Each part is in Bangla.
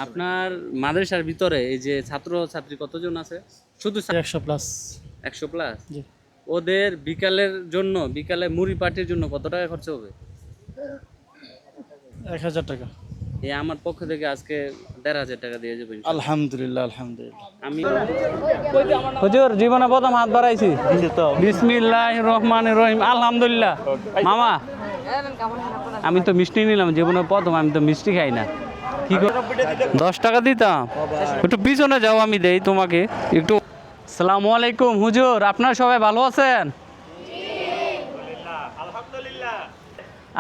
আপনার মাদ্রাসার ভিতরে এই যে ছাত্র ছাত্রী কতজন আছে? শুধু 100 প্লাস। 100 প্লাস। জি। ওদের বিকালের জন্য, বিকালে মুড়ি পার্টির জন্য কত টাকা খরচ হবে? 1000 টাকা। এই আমার পক্ষ থেকে আজকে 1500 টাকা দিয়ে যাবেন। আলহামদুলিল্লাহ, আলহামদুলিল্লাহ। আমি হুজুর জীবনে প্রথম হাত বাড়াইছি। বিসমিল্লাহির রহমানির রহিম। আলহামদুলিল্লাহ। মামা আমি তো মিষ্টি নিলাম জীবনে প্রথম, আমি তো মিষ্টি খাই না। কি 10 টাকা দিতাম? একটু পিছনে যাও, আমি দেই তোমাকে একটু। আসসালামু আলাইকুম হুজুর, আপনারা সবাই ভালো আছেন?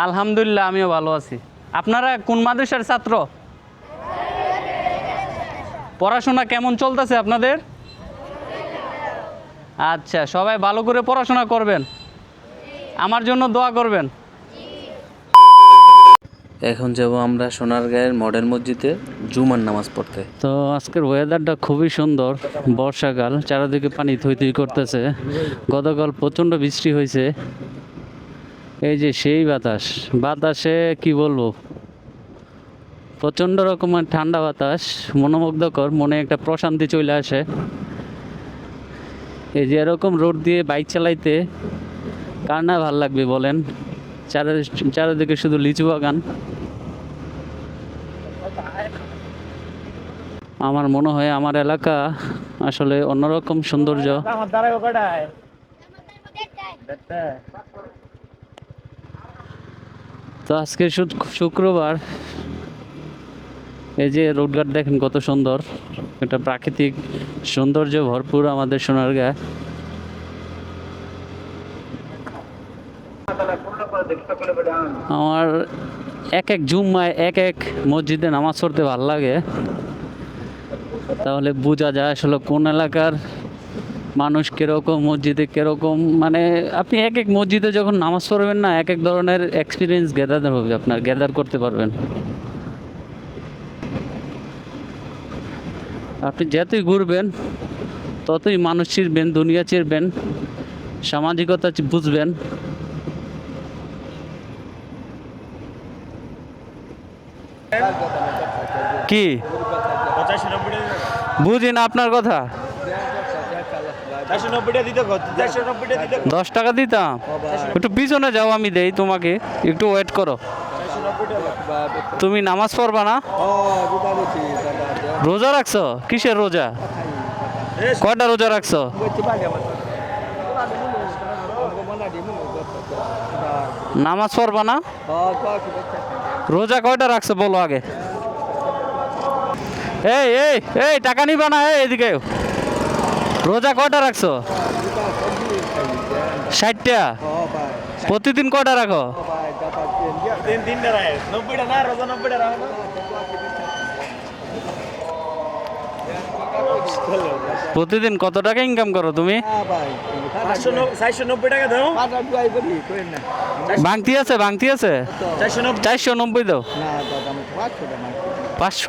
আলহামদুলিল্লাহ, আমিও ভালো আছি। আপনারা কোন মাদ্রাসার ছাত্র? পড়াশোনা কেমন চলতেছে আপনাদের? আচ্ছা, সবাই ভালো করে পড়াশোনা করবেন, আমার জন্য দোয়া করবেন। এখন যাব আমরা সোনারগাঁয়ের মডেল মসজিদে জুমার নামাজ পড়তে। তো আজকের ওয়েদারটা খুবই সুন্দর, বর্ষাকাল, চারিদিকে পানি থই থই করতেছে। গতকাল প্রচণ্ড বৃষ্টি হয়েছে। এই যে সেই বাতাস, বাতাসে কি বলবো, প্রচণ্ড রকমের ঠান্ডা বাতাস, মনোমুগ্ধকর, মনে একটা প্রশান্তি চলে আসে। এই যে এরকম রোড দিয়ে বাইক চালাইতে কার না ভাল লাগবে বলেন? চারিদিকে শুধু লিচু বাগান। আমার মনে হয় আমার এলাকা আসলে অন্যরকম সৌন্দর্য। তো আজকে শুক্রবার, এই যে রোডঘাট দেখেন কত সুন্দর, একটা প্রাকৃতিক সৌন্দর্য ভরপুর আমাদের সোনারগাঁ। আমার এক এক জুম্মায় এক এক মসজিদে নামাজ পড়তে ভালো লাগে, তাহলে বোঝা যায় আসলে কোন এলাকার মানুষ কীরকম, মসজিদে কীরকম। মানে আপনি এক এক মসজিদে যখন নামাজ পড়বেন না, এক এক ধরনের এক্সপিরিয়েন্স গ্যাদার হবে, আপনার গ্যাদার করতে পারবেন। আপনি যতই ঘুরবেন ততই মানুষ চিনবেন, দুনিয়া চিনবেন, সামাজিকতা বুঝবেন। কি বুঝি না আপনার কথা? 10 টাকা দিতাম? একটু পিছনে যাও, আমি দেই তোমাকে, একটু ওয়েট করো। তুমি নামাজ পড়বা না? রোজা রাখছো? কিসের রোজা? কয়টা রোজা রাখছো? নামাজ পড়বা না? রোজা কয়টা রাখছো বলো আগে। এই এই এই টাকা নিবা না? এদিকে রোজা কয়টা রাখছো? 60টা? প্রতিদিন কয়টা রাখো? প্রতিদিন কত টাকা ইনকাম করো তুমি? 490 টাকা দাও। ভাঙতি আছে? ভাঙতি আছে? 490 দাও।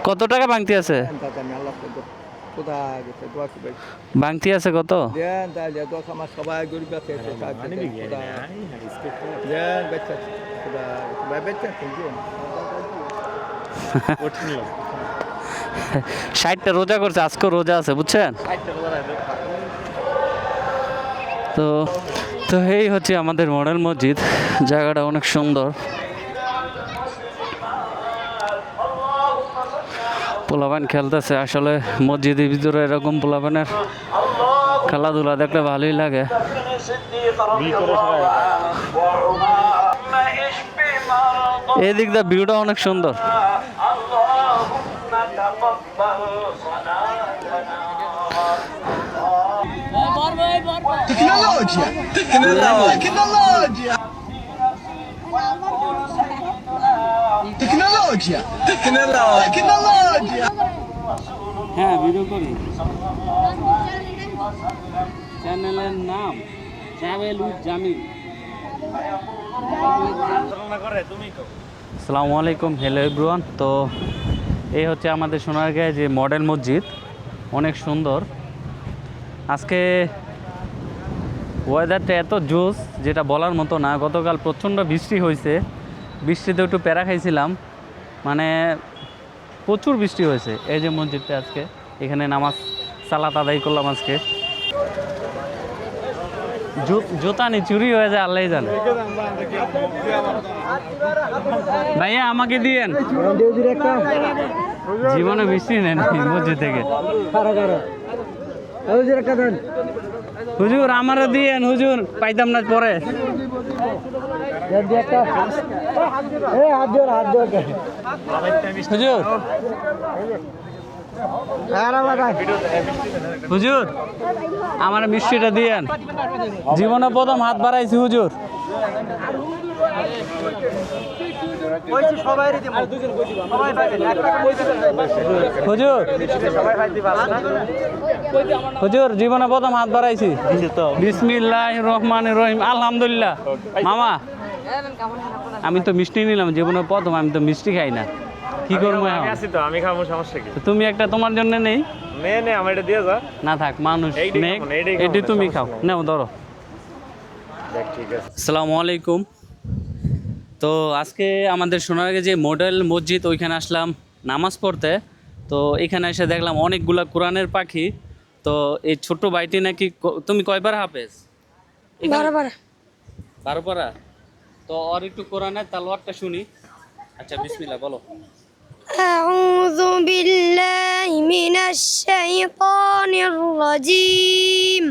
কত টাকা ভাঙতি আছে? ভাঙতি আছে কত? ষাটটা রোজা করছে, আজকে রোজা আছে, বুঝছেন? তো তো এই হচ্ছে আমাদের মডেল মসজিদ, জায়গাটা অনেক সুন্দর। পোলাপান খেলতেছে, আসলে মসজিদের ভিতরে এরকম পোলাপানের খেলাধুলা দেখলে ভালোই লাগে। এই দিক দিয়ে ভিউটা অনেক সুন্দর। Tecnologia! Tecnologia! Tecnologia! Tecnologia! হ্যাঁ, ভিডিও করি। চ্যানেলের নাম ট্রাভেল উইথ জামিল। আসসালামু আলাইকুম, হ্যালো এভরিওয়ান। তো এই হচ্ছে আমাদের সোনারগাঁয়ে যে মডেল মসজিদ, অনেক সুন্দর। আজকে ওয়েদারটা এত জোস যেটা বলার মতো না। গতকাল প্রচণ্ড বৃষ্টি হয়েছে, বৃষ্টিতে একটু প্যারা খাইছিলাম, মানে প্রচুর বৃষ্টি হয়েছে। এই যে মসজিদটা, আজকে এখানে নামাজ সালাত আদায় করলাম আজকে। জুতা নি চুরি হয়ে যায়, আল্লাহ জানে। ভাইয়া আমাকে দিয়েন, জীবনে বৃষ্টি নেন মসজিদ থেকে। হুজুর আমারও দিয়েন, হুজুর পাইতাম না পরে। হুজুর হুজুর আমার মিষ্টিটা দিয়েন, জীবনে প্রথম হাত বাড়াইছি হুজুর। হুজুর হুজুর জীবনে প্রথম হাত বাড়াইছি। বিসমিল্লাহির রহমানির রহিম। আলহামদুলিল্লাহ। মামা আমি তো মিষ্টি নিলাম, জীবনে প্রথম, আমি তো মিষ্টি খাই না, কি করবো এখন? আমি খাবো, সমস্যা কি? তুমি একটা তোমার জন্য নেই। নে আমার এটা দিয়ে যা। না থাক, মানুষ এইটাই নেই, খাবো না, এইটাই এটি খাবো না, তুমি সমস্যা খাও, নাই। নাও ধরো। দেখ ঠিক আছে। আসসালামু আলাইকুম। তো আজকে আমাদের সোনারগাঁ যে মডেল মসজিদ, ওইখানে আসলাম নামাজ পড়তে। তো এখানে এসে দেখলাম অনেকগুলা কোরআনের পাখি। তো এই ছোট্ট ভাইটি নাকি তুমি কয়বার হাফেজ? 12 বার। 12 পারা। তো আর একটু কোরআনের তালওয়াতটা শুনি। আচ্ছা বিসমিল্লাহ বলো। أعوذ بالله من الشيطان الرجيم.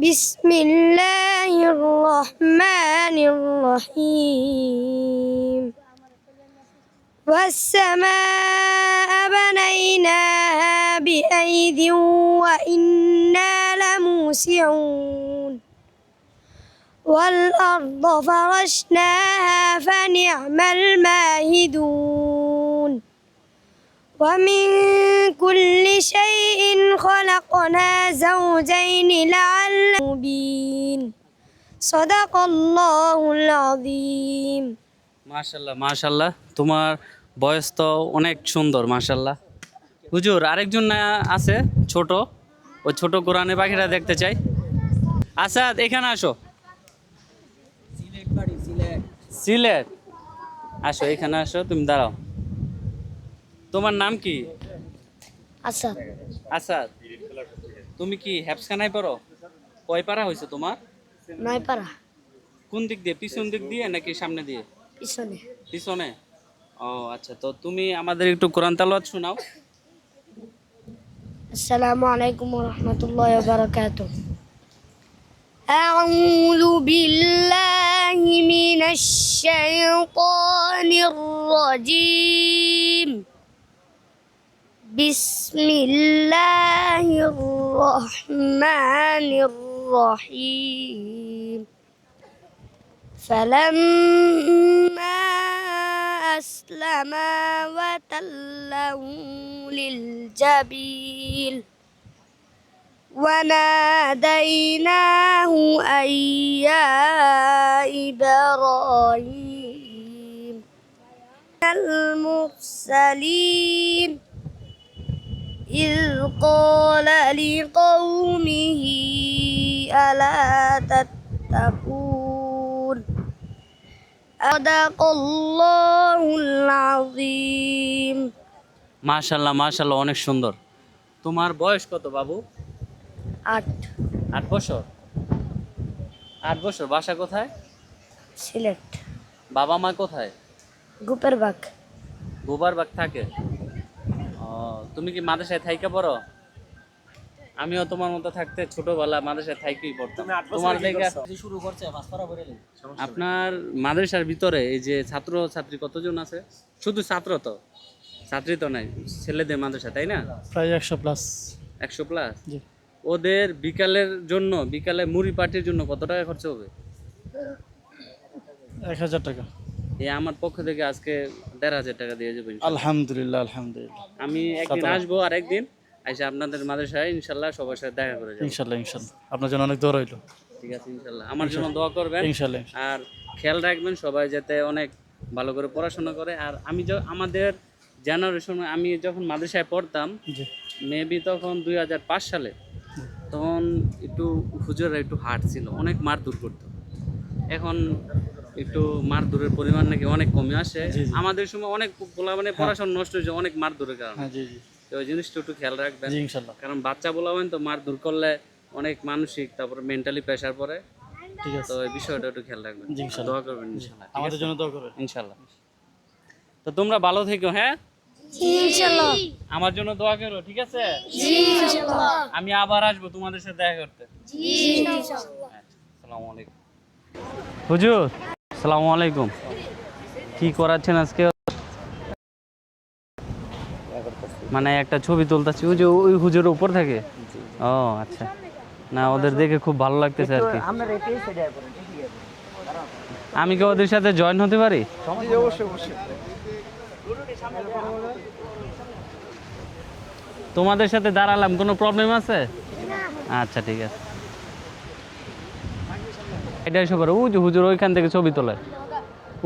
بسم الله الرحمن الرحيم. والسماء بنيناها بأيد وإنا لموسعون. والأرض فرشناها فنعم الماهدون. ومن كل شيء خلقنا زوجين لعلكم مبين. صدق الله العظيم. মাশাল্লাহ মাশাল্লাহ, তোমার বয়স তো অনেক সুন্দর মাশাল্লাহ। হুজুর আরেকজন না আছে ছোট, ওই ছোট কোরআনের পাখিটা দেখতে চাই। আসাদ এখানে আসো। সিলেট আসো, এখানে আসো, তুমি দাঁড়াও। তোমার নাম কি? আসাদ। আসাদ, তুমি কি হ্যাপসখানায় পড়ো? কয় পারা হয়েছে তোমার? 9 পারা। কোন দিক দিয়ে, পিছন দিক দিয়ে নাকি সামনে দিয়ে? পিছনে। পিছনে। ও আচ্ছা, তো তুমি আমাদের একটু কোরআন তালাওয়াত শোনাও। আসসালামু আলাইকুম ওয়া রাহমাতুল্লাহি ওয়া বারাকাতুহু। أعوذ بالله من الشيطان الرجيم. بسم الله الرحمن الرحيم. فلما أسلما وتله للجبين وناديناه أن يا إبراهيم المرسلين إذ قال لقومه ألا تتقون. صدق الله العظيم. মাশাল্লাহ মাশাল্লাহ, অনেক সুন্দর। তোমার বয়স কত বাবু? 8 8 বছর। 8 বছর। বাসা কোথায়? সিলেট বাবা মা কোথায়? গুপের বাগ। গোবারবাগ থাকে। ও, তুমি কি মাদ্রাসায় থাইকা পড়ো? আমিও তোমার মতো থাকতে ছোটবেলা মাদ্রাসায় থাইকেই পড়তাম। তোমার দেখে শুরু করছে মাছ ধরা পড়ে আপনার মাদ্রাসার ভিতরে এই যে ছাত্র ছাত্রী কতজন আছে? শুধু ছাত্র তো, ছাত্রী তো নাই, ছেলেদের মাদ্রাসা তাই না? প্রায় 100 প্লাস। 100 প্লাস। জি। ওদের বিকালের জন্য, বিকালে মুড়ি পার্টির জন্য কত টাকা খরচ হবে? 1000 টাকা। এই আমার পক্ষ থেকে আজকে 1500 টাকা দিয়ে যাবো ইনশাল্লাহ। আলহামদুলিল্লাহ আলহামদুলিল্লাহ। আমি একদিন আসবো, আর একদিন এসে আপনাদের মাদ্রাসায় ইনশাল্লাহ সবার সাথে দেখা করে যাবো। ইনশাল্লাহ ইনশাল্লাহ, আপনার জন্য অনেক দোয়া রইল। ঠিক আছে ইনশাল্লাহ, আমার জন্য দোয়া করবেন। ইনশাল্লাহ। আর খেয়াল রাখবেন সবাই যাতে অনেক ভালো করে পড়াশোনা করে। আর আমি আমাদের জেনারেশন, আমি যখন মাদ্রাসায় পড়তাম জি। মেবি তখন 2005 সালে, তখন একটু হুজুররা একটু হার্ড ছিল, অনেক মারধর করতো। এখন একটু মারধরের পরিমাণ নাকি অনেক কমে আসে। জি, জি। আমাদের সময় অনেক মানে পড়াশোনা নষ্ট হয়েছে অনেক মারধরের কারণে। হ্যাঁ জি জি তো ওই জিনিসটা একটু খেয়াল রাখবেন, জি ইনশাল্লাহ। কারণ বাচ্চা বলাবেন তো মারধর করলে অনেক মানসিক তারপরে মেন্টালি প্রেশার পড়ে। ঠিক তো আছে এই বিষয়টা একটু খেয়াল রাখবেন, জি, ইনশাল্লাহ। দোয়া করবেন ইনশাল্লাহ। ঠিক আমাদের আছে? জন্য দোয়া করবেন। ইনশাল্লাহ। তো তোমরা ভালো থেকো, হ্যাঁ, ইনশাআল্লাহ। আমার জন্য দোয়া করো, ঠিক আছে? জি ইনশাআল্লাহ। আমি আবার আসবো তোমাদের সাথে দেখা করতে। জি ইনশাআল্লাহ। আসসালামু আলাইকুম। হুজুর, আসসালামু আলাইকুম। কি করাচ্ছেন আজকে? মানে একটা ছবি তুলতেছি, ওই যে ওই হুজুরের উপর থাকে। ও আচ্ছা, না ওদের দেখে খুব ভালো লাগতেছে আর কি। আমি কি ওদের সাথে জয়েন হতে পারি? তোমাদের সাথে দাঁড়ালাম, কোনো প্রবলেম আছে? আচ্ছা ঠিক আছে। এটা এসে করো, ওই যে হুজুর ওইখান থেকে ছবি তোলে,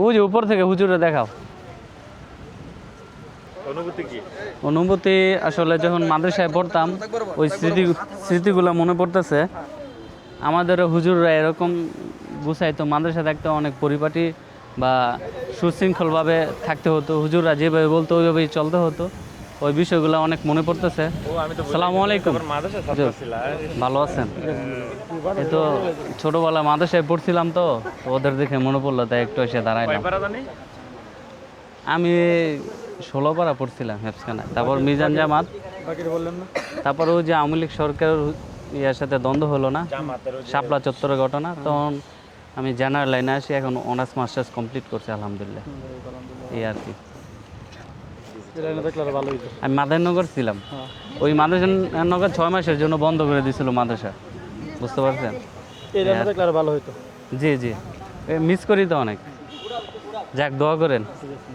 ওই যে উপর থেকে হুজুরে দেখাও। অনুভূতি কি? অনুভূতি আসলে যখন মাদ্রাসায় পড়তাম ওই স্মৃতিগুলো মনে পড়তেছে। আমাদের হুজুররা এরকম গুছাইতো, মাদ্রাসা থাকতে অনেক পরিপাটি বা সুশৃঙ্খলভাবে থাকতে হতো। হুজুররা যেভাবে বলতো ওইভাবেই চলতে হতো। ওই বিষয়গুলো অনেক মনে পড়তেছে। আসসালামু আলাইকুম। মাদ্রাসা ছাত্র ছিলা? ভালো আছেন? এই তো ছোটবেলা মাদ্রাসায় পড়ছিলাম, তো ওদের দেখে মনে পড়লো, তাই একটু এসে দাঁড়াইলাম। কয়বার জানি? আমি 16 পারা পড়ছিলাম হেফসখানায়, তারপর মিজান জামাত, বাকিটা বললেন না? তারপর ওই যে আওয়ামী লীগ সরকারের ইয়ার সাথে দ্বন্দ্ব হলো না, জামাতের ওই যে- শাপলা চত্বরের ঘটনা, তখন আমি জেনারেল লাইনে আসি। এখন অনার্স মাস্টার্স কমপ্লিট করছি আলহামদুলিল্লাহ, এই আর কি। এটা দেখলে আরো ভালো হইতো। আমি মাদারনগর ছিলাম, ওই মাদারনগর 6 মাসের জন্য বন্ধ করে দিয়েছিল মাদ্রাসা, বুঝতে পারছেন? এটা দেখলে আরো ভালো হইতো। জি জি, মিস করি তো অনেক। যাক, দোয়া করেন,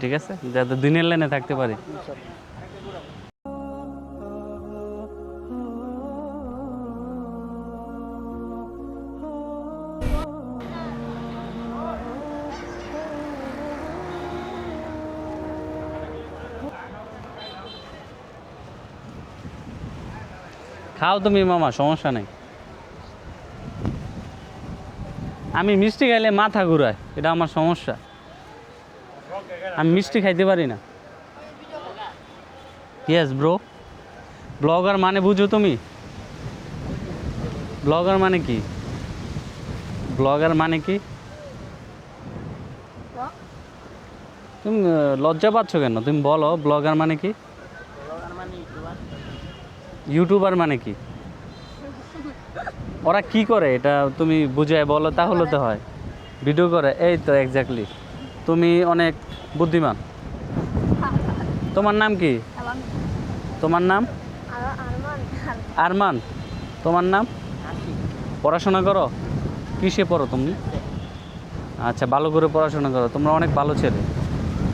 ঠিক আছে, যাতে দিনের লাইনে থাকতে পারি। খাও তুমি মামা, সমস্যা নেই। আমি মিষ্টি খাইলে মাথা ঘুরায়, এটা আমার সমস্যা। আমি মিষ্টি খাইতে পারি না। Yes bro. ব্লগার মানে বুঝো তুমি? ব্লগার মানে কি? ব্লগার মানে কি? তুমি লজ্জা পাচ্ছ কেন? তুমি বলো ব্লগার মানে কি? ইউটিউবার মানে কি? ওরা কি করে এটা তুমি বুঝায় বলো, তাহলে তো হয়। ভিডিও করে, এই তো এক্স্যাক্টলি। তুমি অনেক বুদ্ধিমান। তোমার নাম কি? তোমার নাম? আরমান। তোমার নাম? পড়াশোনা করো? কিসে পড়ো তুমি? আচ্ছা, ভালো করে পড়াশোনা করো, তোমরা অনেক ভালো ছেলে।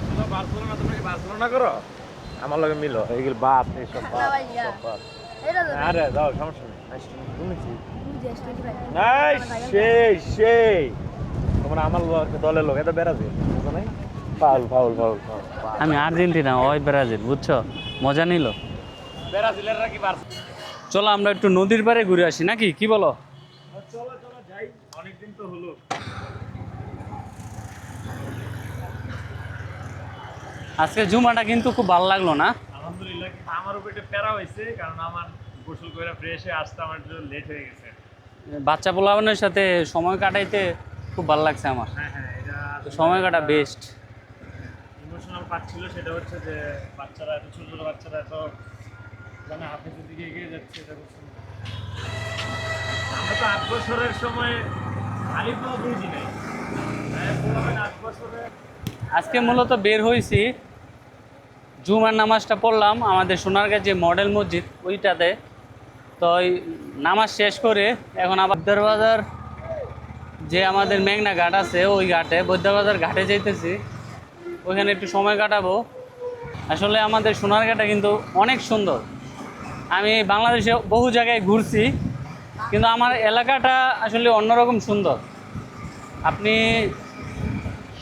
তোমরা বার্সেলোনা, তোমরা কি বার্সেলোনা করো? আমার লগে মিলো, এইগুলো বাপ, এইসব বাপ, সব বাপ। আরে যাও, সমস্যা নেই। এই, সেই তোমরা আমার দলের লোক, এটা ব্রাজিল, বুঝো নাই? Foul foul foul foul. আমি আর্জেন্টিনা, ওই ব্রাজিল, বুঝছো? মজা নিল। ব্রাজিলেররা কি বার্সা? চলো আমরা একটু নদীর পাড়ে ঘুরে আসি নাকি, কি বলো? চলো চলো যাই, অনেকদিন তো হলো। আজকে জুমাটা কিন্তু খুব ভালো লাগলো না? আলহামদুলিল্লাহ, কিন্তু আমার উপর একটা প্যারা হয়েছে, কারণ আমার গোসল করে ফ্রেশ হয়ে আসতে আমার একটু লেট হয়ে গেছে। বাচ্চা পোলাপানের সাথে সময় কাটাইতে খুব ভালো লাগছে আমার। হ্যাঁ হ্যাঁ, এটা তো সময় কাটা বেস্ট। ইমোশনাল পার্ট ছিল, সেটা হচ্ছে যে বাচ্চারা, এত ছোট ছোট বাচ্চারা এত মানে হাফেজের দিকে এগিয়ে যাচ্ছে, এটা খুব সুন্দর। আমরা তো 8 বছরের সময় আলিফও বুঝি নাই, হ্যাঁ, 8 বছরে। আজকে মূলত বের হয়েছি, জুমার নামাজটা পড়লাম আমাদের সোনারগাঁ যে মডেল মসজিদ ওইটাতে। তো ওই নামাজ শেষ করে এখন আবার বৈদ্যবাজার যে আমাদের মেঘনা ঘাট আছে ওই ঘাটে, বৈদ্যবাজার ঘাটে যাইতেছি, ওইখানে একটু সময় কাটাবো। আসলে আমাদের সোনারগাঁটা কিন্তু অনেক সুন্দর। আমি বাংলাদেশে বহু জায়গায় ঘুরছি, কিন্তু আমার এলাকাটা আসলে অন্যরকম সুন্দর। আপনি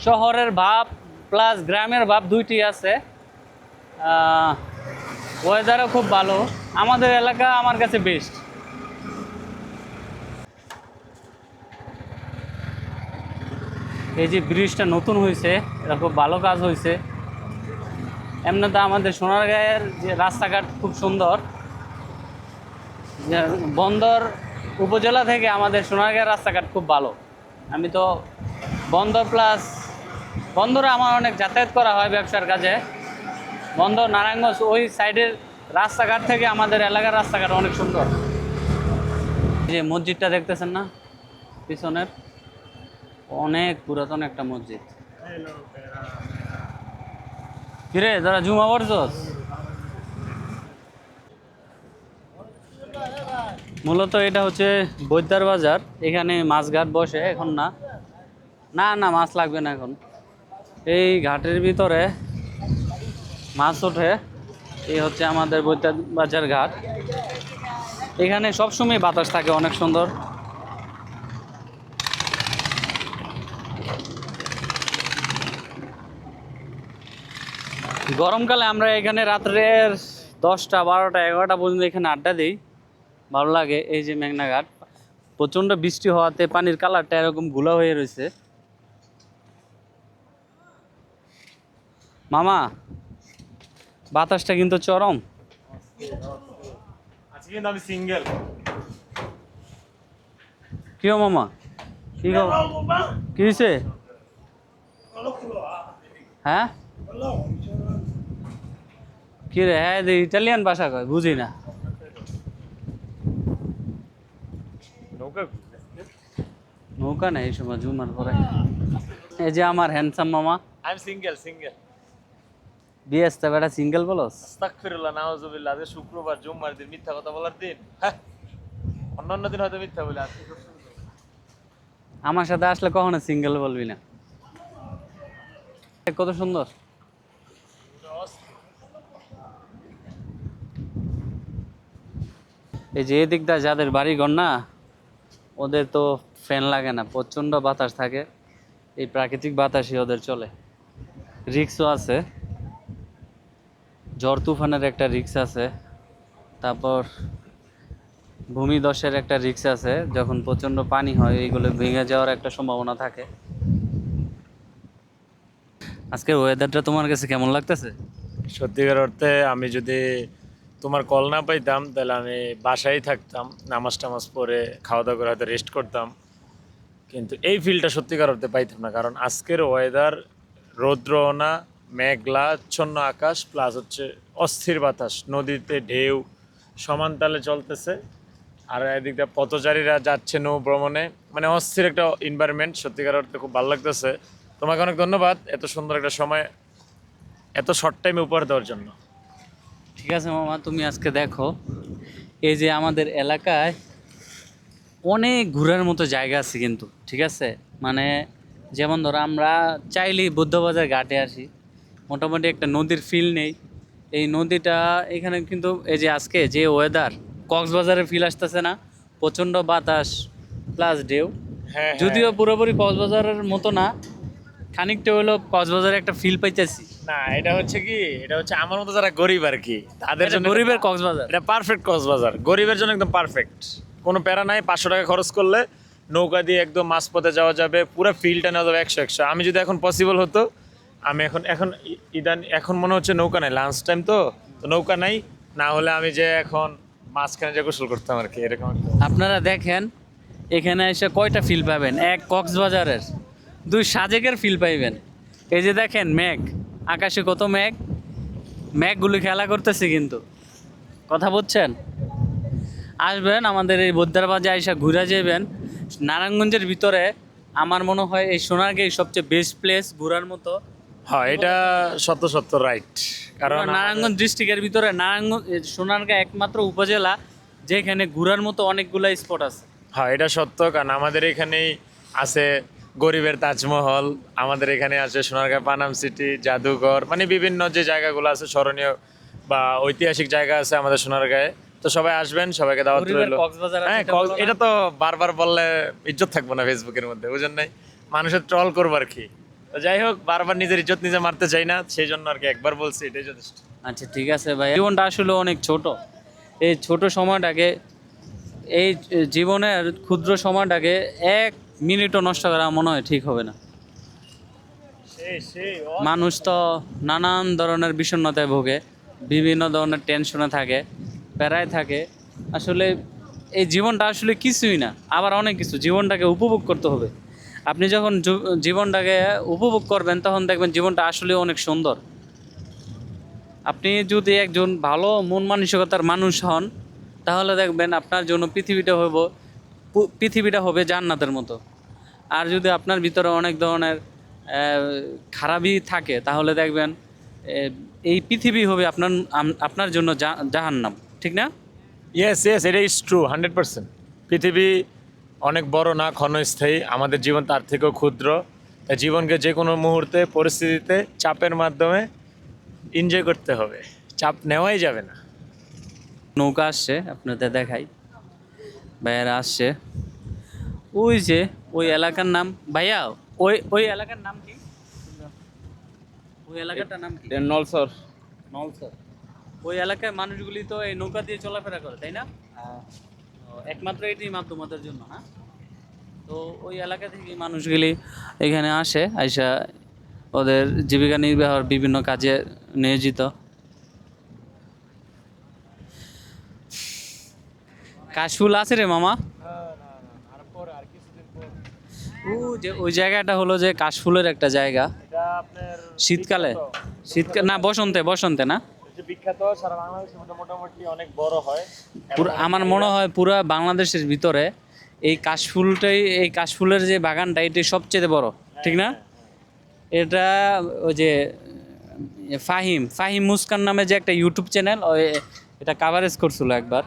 শহরের ভাব প্লাস গ্রামের ভাব দুইটি আছে। ওয়েদারও খুব ভালো, আমাদের এলাকা আমার কাছে বেস্ট। এই যে ব্রিজটা নতুন হয়েছে, এটা খুব ভালো কাজ হয়েছে। এমনি তো আমাদের সোনারগাঁয়ের যে রাস্তাঘাট খুব সুন্দর। বন্দর উপজেলা থেকে আমাদের সোনারগাঁয়ের রাস্তাঘাট খুব ভালো। আমি তো বন্দর প্লাস বন্দরে আমার অনেক যাতায়াত করা হয় ব্যবসার কাজে। বন্দর নারায়ণগঞ্জ ওই সাইডের রাস্তাঘাট থেকে আমাদের এলাকার রাস্তাঘাট অনেক সুন্দর। এই যে মসজিদটা দেখতেছেন না পিছনের, অনেক পুরাতন একটা মসজিদ। কিরে যারা জুমা পড়ছস? মূলত এটা হচ্ছে বৈদ্যার বাজার। এখানে মাছ ঘাট বসে, এখন না না না মাছ লাগবে না এখন। এই ঘাটের ভিতরে মাছ ওঠে। এই হচ্ছে আমাদের বৈদ্যার বাজার ঘাট। এখানে সবসময় বাতাস থাকে অনেক সুন্দর। গরমকালে আমরা এখানে রাত্রের 10টা 12টা 11টা পর্যন্ত এখানে আড্ডা দিই, ভালো লাগে। এই যে মেঘনা ঘাট, প্রচণ্ড বৃষ্টি হওয়াতে পানির কালারটা এরকম ঘোলা হয়ে রয়েছে। মামা বাতাসটা কিন্তু চরম। আজকে কিন্তু আমি সিঙ্গেল। কি হো মামা, কি খবর? কি হয়েছে? হ্যাঁ কি রে? হ্যাঁ ইটালিয়ান ভাষা কয়, বুঝি না। নৌকা নেই এই সময় জুমার পরে। এই যে আমার হ্যান্ডসাম মামা। I am single single. বিয়েস্তা বেটা সিঙ্গেল বলস? আস্তাগফিরুল্লাহ নাউযুবিল্লাহ। আজকে শুক্রবার, জুম্মার দিন, মিথ্যা কথা বলার দিন। হ্যাঁ, অন্যান্য দিন হয়তো মিথ্যা বলে, আজকে সত্যি বলি। আমার সাথে আসলে কখনো সিঙ্গেল বলবি না। কত সুন্দর। এই যে এদিকটা যাদের বাড়িঘর না, ওদের তো ফ্যান লাগে না, প্রচণ্ড বাতাস থাকে। এই প্রাকৃতিক বাতাসই ওদের চলে। রিক্সও আছে, ঝড় তুফানের একটা রিক্স আছে, তারপর ভূমিধসের একটা রিক্স আছে। যখন প্রচণ্ড পানি হয় এইগুলো ভেঙে যাওয়ার একটা সম্ভাবনা থাকে। আজকের ওয়েদারটা তোমার কাছে কেমন লাগতেছে? সত্যিকার অর্থে আমি যদি তোমার কল না পাইতাম তাহলে আমি বাসায় থাকতাম, নামাজ টামাজ পরে খাওয়া দাওয়া করে হয়তো রেস্ট করতাম, কিন্তু এই ফিলটা সত্যিকার অর্থে পাইতাম না। কারণ আজকের ওয়েদার রৌদ্র না, মেঘলা আচ্ছন্ন আকাশ, প্লাস হচ্ছে অস্থির বাতাস, নদীতে ঢেউ সমান তালে চলতেছে, আর এদিকটা পথচারীরা যাচ্ছে নৌ ভ্রমণে, মানে অস্থির একটা এনভায়রনমেন্ট। সত্যিকার অর্থে খুব ভালো লাগতেছে। তোমাকে অনেক ধন্যবাদ এত সুন্দর একটা সময় এত শর্ট টাইমে উপহার দেওয়ার জন্য। ঠিক আছে মামা, তুমি আজকে দেখো এই যে আমাদের এলাকায় অনেক ঘোরার মতো জায়গা আছে কিন্তু, ঠিক আছে? মানে যেমন ধরো আমরা চাইলেই বুদ্ধবাজার ঘাটে আসি, মোটামুটি একটা নদীর ফিল নেই। এই নদীটা এখানে কিন্তু এই যে আজকে যে ওয়েদার, কক্সবাজারের ফিল আসতেছে না? প্রচণ্ড বাতাস প্লাস ঢেউ। হ্যাঁ, যদিও পুরোপুরি কক্সবাজারের মতো না, খানিকটা হলো কক্সবাজারে একটা ফিল পাইতেছি। না, এটা হচ্ছে কি, এটা হচ্ছে আমার মতো যারা গরিব আর কি, তাদের এটা জন্য গরিবের কক্সবাজার। এটা পারফেক্ট কক্সবাজার, গরিবের জন্য একদম পারফেক্ট। কোনো প্যারা নাই, 500 টাকা খরচ করলে নৌকা দিয়ে একদম মাঝপথে যাওয়া যাবে, পুরো ফিলটা নেওয়া যাবে 100-100। আমি যদি এখন পসিবল হতো, আমি এখন মনে হচ্ছে নৌকা নাই, লাঞ্চ টাইম তো নৌকা নাই, না হলে আমি যে এখন মাঝখানে যে গোসল করতাম আর কি, এরকম একটা। আপনারা দেখেন এখানে এসে কয়টা ফিল পাবেন, এক কক্সবাজারের, দুই সাজেকের ফিল পাইবেন। এই যে দেখেন মেঘ, আকাশে কত মেঘ, মেঘগুলো খেলা করতেছে কিন্তু, কথা বুঝছেন? আসবেন আমাদের এই বৈদ্যার বাজারে, আইসা ঘুরে যাবেন। নারায়ণগঞ্জের ভিতরে আমার মনে হয় এই সোনারগাঁই সবচেয়ে বেস্ট প্লেস ঘোরার মতো। হ্যাঁ, এটা সত্য রাইট। কারণ নারায়ণগঞ্জ ডিস্ট্রিক্টের ভিতরে সোনারগাঁ একমাত্র উপজেলা যেখানে ঘোরার মতো অনেকগুলো স্পট আছে। হ্যাঁ, এটা সত্য। কারণ আমাদের এখানেই আছে গরিবের তাজমহল, আমাদের এখানে আছে সোনারগাঁ পানাম সিটি, জাদুঘর, মানে বিভিন্ন যে জায়গাগুলো আছে স্মরণীয় বা ঐতিহাসিক জায়গা আছে আমাদের সোনারগাঁয়ে। তো সবাই আসবেন, সবাইকে দাওয়াত গরিবের রইল। কক্সবাজার আছে, হ্যাঁ, এটা বলো না। এটা তো বারবার বললে ইজ্জত থাকবো না ফেসবুকের মধ্যে, বুঝেন নাই? মানুষের ট্রল করবো আর কি। তো যাই হোক, বারবার নিজের ইজ্জত নিজে মারতে চাই না, সেই জন্য আর কি একবার বলছি, এটাই যথেষ্ট। আচ্ছা ঠিক আছে ভাই, জীবনটা আসলে অনেক ছোট। এই ছোট সময়টাকে, এই জীবনের ক্ষুদ্র সময়টাকে 1 মিনিটও নষ্ট করা মনে হয় ঠিক হবে না। সেই মানুষ তো নানান ধরনের বিষণ্ণতায় ভোগে, বিভিন্ন ধরনের টেনশনে থাকে, প্যারায় থাকে। আসলে এই জীবনটা আসলে কিছুই না, আবার অনেক কিছু। জীবনটাকে উপভোগ করতে হবে। আপনি যখন জীবনটাকে উপভোগ করবেন তখন দেখবেন জীবনটা আসলে অনেক সুন্দর। আপনি যদি একজন ভালো মন মানসিকতার মানুষ হন তাহলে দেখবেন আপনার জন্য পৃথিবীটা হবে জান্নাতের মতো। আর যদি আপনার ভিতরে অনেক ধরনের খারাপই থাকে তাহলে দেখবেন এই পৃথিবী হবে আপনার জন্য জাহান্নাম, ঠিক না? ইয়েস ইয়েস, এটা ইজ ট্রু 100%। পৃথিবী অনেক বড় না, ক্ষণস্থায়ী। আমাদের জীবন তার থেকেও ক্ষুদ্র। তাই জীবনকে যে কোনো মুহূর্তে পরিস্থিতিতে চাপের মাধ্যমে এনজয় করতে হবে, চাপ নেওয়াই যাবে না। নৌকা আসছে, আপনাদের দেখাই। ভাইয়ারা আসছে, ওই যে ওই এলাকার নাম। ভাইয়া ওই এলাকার নাম কি? ওই এলাকাটার নাম কি? নলসর। নলসর। ওই এলাকায় মানুষগুলি তো এই নৌকা দিয়ে চলাফেরা করে, তাই না? ও, একমাত্র এটি মাধ্যম ওদের জন্য, না? তো ওই এলাকা থেকে মানুষগুলি এখানে আসে, আইসা ওদের জীবিকা নির্বাহের বিভিন্ন কাজে নিয়োজিত। কাশফুল আছে রে মামা। ও যে ওই জায়গাটা হলো যে কাশফুলের একটা জায়গা। এটা আপনার শীতকালে না, বসন্তে না? যে বিখ্যাত, সারা বাংলাদেশের মধ্যে মোটামুটি অনেক বড় হয়। আমার মনে হয় পুরা বাংলাদেশের ভিতরে এই কাশফুলের যে বাগানটা এটি সবচেয়ে বড়, ঠিক না? এটা ওই যে ফাহিম মুস্কান নামে যে একটা ইউটিউব চ্যানেল, এটা কাভারেজ করছিল একবার।